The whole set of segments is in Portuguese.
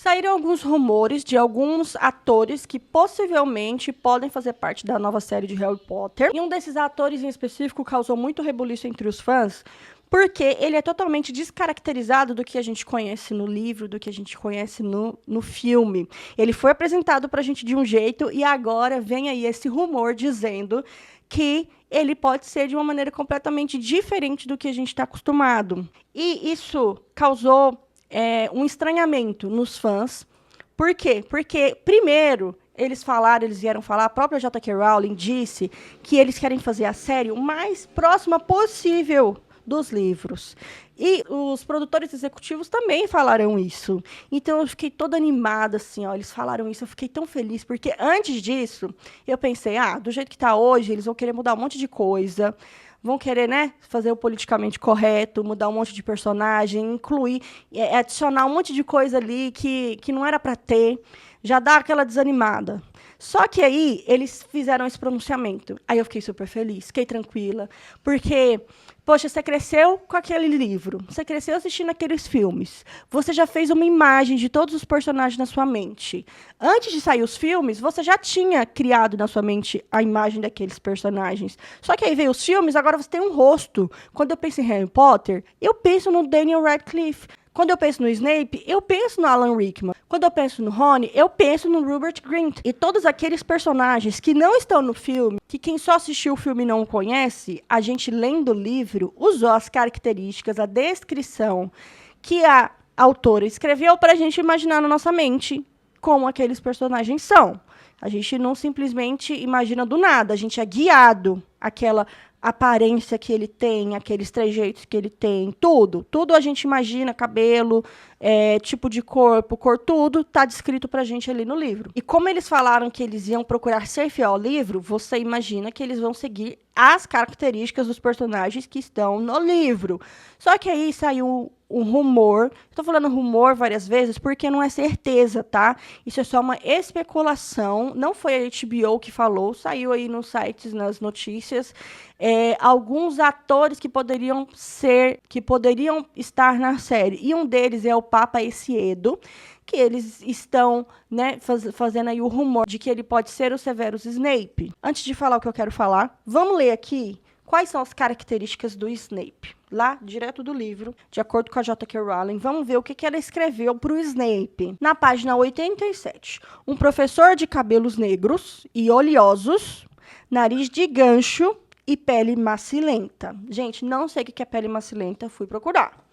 Saíram alguns rumores de alguns atores que possivelmente podem fazer parte da nova série de Harry Potter. E um desses atores em específico causou muito rebuliço entre os fãs, porque ele é totalmente descaracterizado do que a gente conhece no livro, do que a gente conhece no filme. Ele foi apresentado pra gente de um jeito e agora vem aí esse rumor dizendo que ele pode ser de uma maneira completamente diferente do que a gente está acostumado. E isso causou um estranhamento nos fãs. Por quê? Porque, primeiro, eles vieram falar, a própria J.K. Rowling disse que eles querem fazer a série o mais próxima possível dos livros. E os produtores executivos também falaram isso. Então eu fiquei toda animada, assim, ó. Eles falaram isso, eu fiquei tão feliz, porque antes disso, eu pensei, do jeito que está hoje, eles vão querer mudar um monte de coisa. Vão querer, né, fazer o politicamente correto, mudar um monte de personagem, incluir, adicionar um monte de coisa ali que não era para ter, já dá aquela desanimada. Só que aí eles fizeram esse pronunciamento. Aí eu fiquei super feliz, fiquei tranquila, porque, poxa, você cresceu com aquele livro, você cresceu assistindo aqueles filmes, você já fez uma imagem de todos os personagens na sua mente. Antes de sair os filmes, você já tinha criado na sua mente a imagem daqueles personagens. Só que aí veio os filmes, agora você tem um rosto. Quando eu penso em Harry Potter, eu penso no Daniel Radcliffe. Quando eu penso no Snape, eu penso no Alan Rickman. Quando eu penso no Rony, eu penso no Rupert Grint. E todos aqueles personagens que não estão no filme, que quem só assistiu o filme não conhece, a gente lendo o livro, usou as características, a descrição que a autora escreveu para a gente imaginar na nossa mente como aqueles personagens são. A gente não simplesmente imagina do nada, a gente é guiado àquela aparência que ele tem, aqueles trejeitos que ele tem, tudo a gente imagina, cabelo, tipo de corpo, cor, tudo tá descrito pra gente ali no livro. E como eles falaram que eles iam procurar ser fiel ao livro, você imagina que eles vão seguir as características dos personagens que estão no livro. Só que aí saiu um rumor, estou falando rumor várias vezes porque não é certeza, tá? Isso é só uma especulação, não foi a HBO que falou, saiu aí nos sites, nas notícias, alguns atores que poderiam estar na série, e um deles é o Papa Essiedo, que eles estão, né, fazendo aí o rumor de que ele pode ser o Severus Snape. Antes de falar o que eu quero falar, vamos ler aqui quais são as características do Snape. Lá, direto do livro, de acordo com a J.K. Rowling, vamos ver o que ela escreveu para o Snape. Na página 87, um professor de cabelos negros e oleosos, nariz de gancho e pele macilenta. Gente, não sei o que é pele macilenta, fui procurar.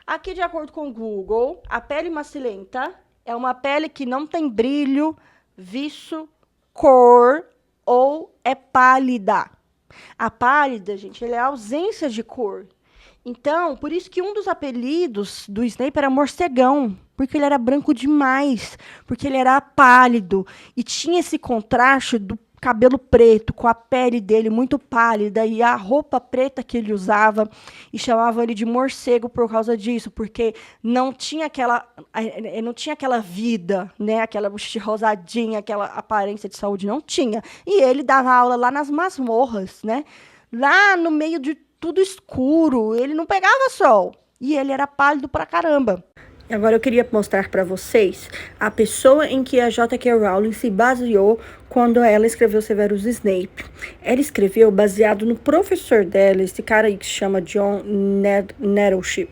Aqui, de acordo com o Google, a pele macilenta é uma pele que não tem brilho, viço, cor ou é pálida. A pálida, gente, é a ausência de cor. Então, por isso que um dos apelidos do Snape era morcegão, porque ele era branco demais, porque ele era pálido e tinha esse contraste do cabelo preto com a pele dele muito pálida e a roupa preta que ele usava, e chamavam ele de morcego por causa disso, porque não tinha aquela vida, né, aquela bochecha rosadinha, aquela aparência de saúde, não tinha. E ele dava aula lá nas masmorras, né? Lá no meio de tudo escuro, ele não pegava sol. E ele era pálido pra caramba. Agora eu queria mostrar para vocês a pessoa em que a J.K. Rowling se baseou quando ela escreveu Severus Snape. Ela escreveu baseado no professor dela, esse cara aí que se chama John Nettleship.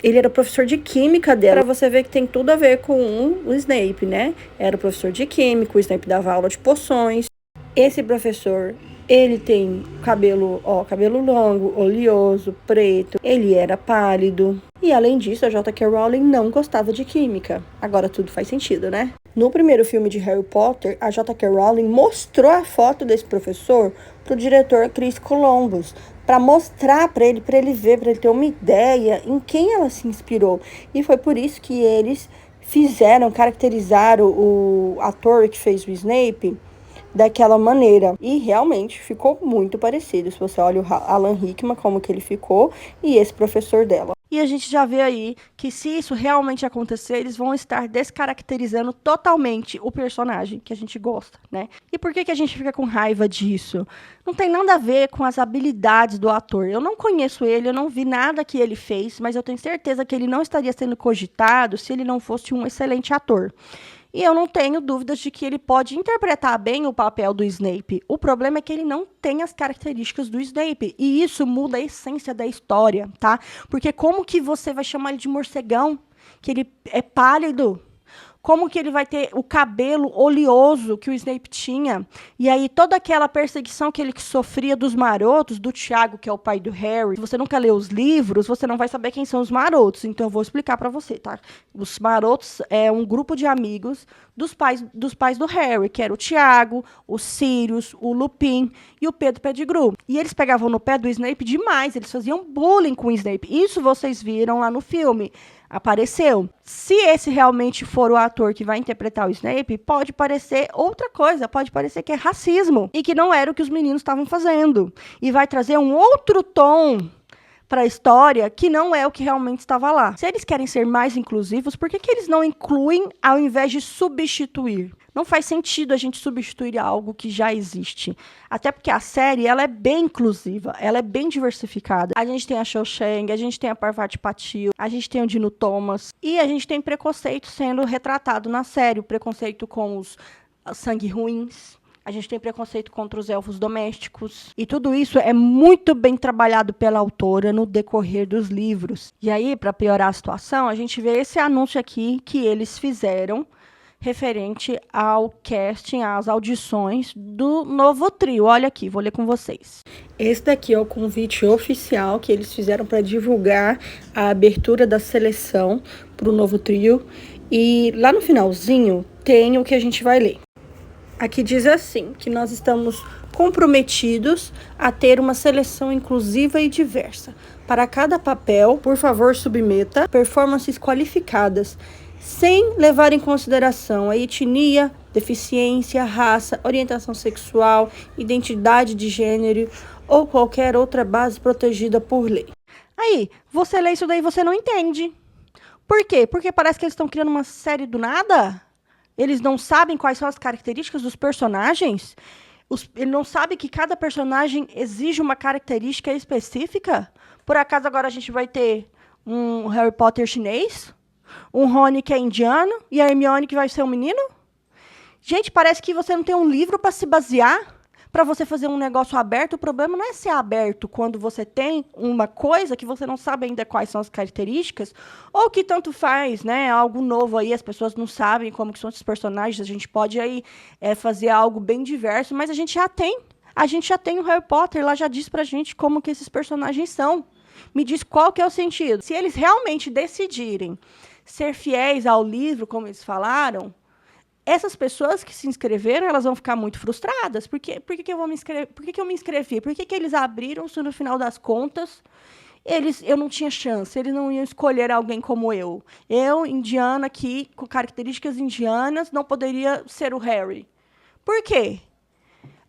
Ele era professor de química dela. Para você ver que tem tudo a ver com o Snape, né? Era professor de química, o Snape dava aula de poções. Esse professor, ele tem cabelo longo, oleoso, preto. Ele era pálido. E, além disso, a J.K. Rowling não gostava de química. Agora tudo faz sentido, né? No primeiro filme de Harry Potter, a J.K. Rowling mostrou a foto desse professor pro diretor Chris Columbus, para mostrar para ele ver, para ele ter uma ideia em quem ela se inspirou. E foi por isso que eles caracterizaram o ator que fez o Snape daquela maneira. E realmente ficou muito parecido. Se você olha o Alan Rickman, como que ele ficou, e esse professor dela. E a gente já vê aí que se isso realmente acontecer, eles vão estar descaracterizando totalmente o personagem que a gente gosta, né? E por que a gente fica com raiva disso? Não tem nada a ver com as habilidades do ator. Eu não conheço ele, eu não vi nada que ele fez, mas eu tenho certeza que ele não estaria sendo cogitado se ele não fosse um excelente ator. E eu não tenho dúvidas de que ele pode interpretar bem o papel do Snape. O problema é que ele não tem as características do Snape. E isso muda a essência da história, tá? Porque como que você vai chamar ele de morcegão? Que ele é pálido? Como que ele vai ter o cabelo oleoso que o Snape tinha? E aí toda aquela perseguição que ele sofria dos marotos, do Tiago, que é o pai do Harry. Se você nunca leu os livros, você não vai saber quem são os marotos. Então eu vou explicar para você, tá? Os marotos é um grupo de amigos dos pais do Harry, que era o Tiago, o Sirius, o Lupin e o Pedro Pettigrew. E eles pegavam no pé do Snape demais, eles faziam bullying com o Snape. Isso vocês viram lá no filme. Apareceu. Se esse realmente for o ator que vai interpretar o Snape, pode parecer outra coisa, pode parecer que é racismo e que não era o que os meninos estavam fazendo. E vai trazer um outro tom para a história que não é o que realmente estava lá. Se eles querem ser mais inclusivos, por que eles não incluem ao invés de substituir? Não faz sentido a gente substituir algo que já existe. Até porque a série ela é bem inclusiva, ela é bem diversificada. A gente tem a Cho Chang, a gente tem a Parvati Patil, a gente tem o Dino Thomas e a gente tem preconceito sendo retratado na série. O preconceito com os sangue ruins. A gente tem preconceito contra os elfos domésticos. E tudo isso é muito bem trabalhado pela autora no decorrer dos livros. E aí, para piorar a situação, a gente vê esse anúncio aqui que eles fizeram referente ao casting, às audições do novo trio. Olha aqui, vou ler com vocês. Esse daqui é o convite oficial que eles fizeram para divulgar a abertura da seleção para o novo trio. E lá no finalzinho tem o que a gente vai ler. Aqui diz assim, que nós estamos comprometidos a ter uma seleção inclusiva e diversa. Para cada papel, por favor, submeta performances qualificadas, sem levar em consideração a etnia, deficiência, raça, orientação sexual, identidade de gênero ou qualquer outra base protegida por lei. Aí, você lê isso daí e você não entende. Por quê? Porque parece que eles estão criando uma série do nada. Eles não sabem quais são as características dos personagens? Ele não sabe que cada personagem exige uma característica específica? Por acaso agora a gente vai ter um Harry Potter chinês? Um Rony que é indiano? E a Hermione que vai ser um menino? Gente, parece que você não tem um livro para se basear para você fazer um negócio aberto. O problema não é ser aberto quando você tem uma coisa que você não sabe ainda quais são as características, ou que tanto faz, né? Algo novo aí, as pessoas não sabem como que são esses personagens, a gente pode aí fazer algo bem diverso, mas a gente já tem. A gente já tem o Harry Potter, lá já diz pra gente como que esses personagens são. Me diz qual que é o sentido. Se eles realmente decidirem ser fiéis ao livro, como eles falaram, essas pessoas que se inscreveram, elas vão ficar muito frustradas. Por que eu eu me inscrevi? Por que eles abriram se no final das contas eu não tinha chance, eles não iam escolher alguém como eu. Eu, indiana aqui, com características indianas, não poderia ser o Harry. Por quê?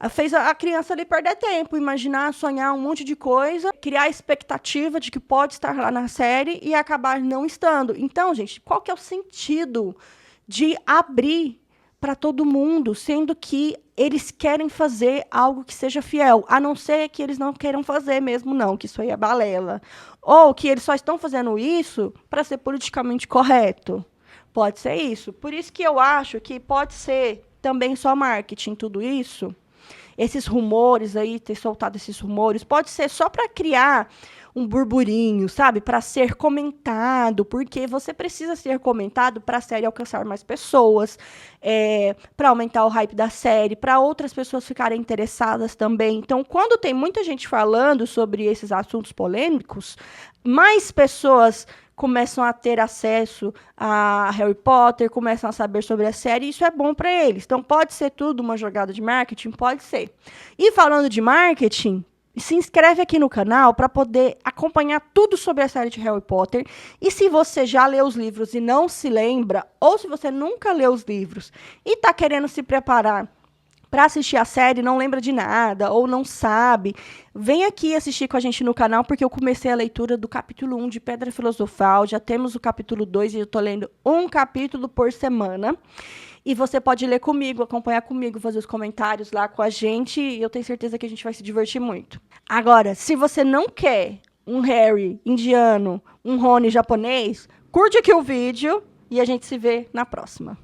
Fez a criança ali perder tempo, imaginar, sonhar um monte de coisa, criar a expectativa de que pode estar lá na série e acabar não estando. Então, gente, qual que é o sentido de abrir para todo mundo, sendo que eles querem fazer algo que seja fiel, a não ser que eles não queiram fazer mesmo, não, que isso aí é balela. Ou que eles só estão fazendo isso para ser politicamente correto. Pode ser isso. Por isso que eu acho que pode ser também só marketing, tudo isso. Esses rumores aí, ter soltado esses rumores, pode ser só para criar um burburinho, sabe? Para ser comentado, porque você precisa ser comentado para a série alcançar mais pessoas, para aumentar o hype da série, para outras pessoas ficarem interessadas também. Então, quando tem muita gente falando sobre esses assuntos polêmicos, mais pessoas começam a ter acesso a Harry Potter, começam a saber sobre a série, e isso é bom para eles. Então, pode ser tudo uma jogada de marketing? Pode ser. E falando de marketing, se inscreve aqui no canal para poder acompanhar tudo sobre a série de Harry Potter. E se você já leu os livros e não se lembra, ou se você nunca leu os livros e está querendo se preparar para assistir a série não lembra de nada ou não sabe, vem aqui assistir com a gente no canal, porque eu comecei a leitura do capítulo 1 de Pedra Filosofal, já temos o capítulo 2 e eu tô lendo um capítulo por semana. E você pode ler comigo, acompanhar comigo, fazer os comentários lá com a gente, e eu tenho certeza que a gente vai se divertir muito. Agora, se você não quer um Harry indiano, um Rony japonês, curte aqui o vídeo e a gente se vê na próxima.